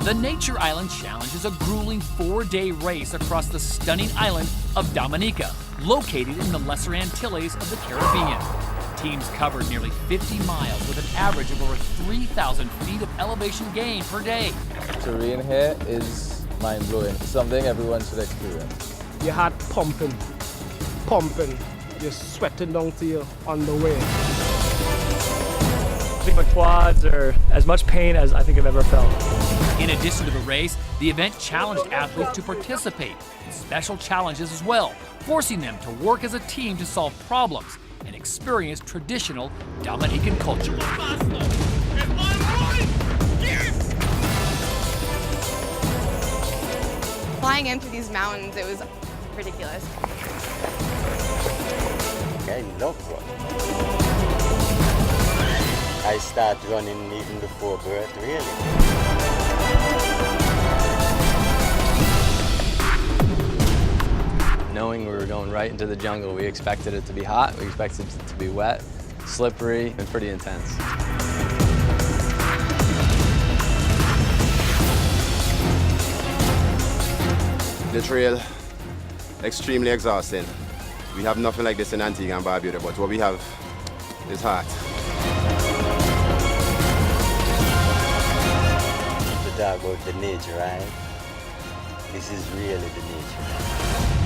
The Nature Island Challenge is a grueling 4-day race across the stunning island of Dominica, located in the Lesser Antilles of the Caribbean. Teams covered nearly 50 miles with an average of over 3,000 feet of elevation gain per day. Terrain here is mind-blowing, something everyone should experience. Your heart pumping, you're sweating down to you on the way. I think my quads are as much pain as I think I've ever felt. In addition to the race, the event challenged athletes to participate in special challenges as well, forcing them to work as a team to solve problems and experience traditional Dominican culture. Flying in through these mountains, it was ridiculous. I love running. I start running even before birth, really. Knowing we were going right into the jungle, we expected it to be hot, we expected it to be wet, slippery, and pretty intense. The trail, extremely exhausting. We have nothing like this in Antigua and Barbuda, but what we have is hot. The dog about the nature, right? This is really the nature.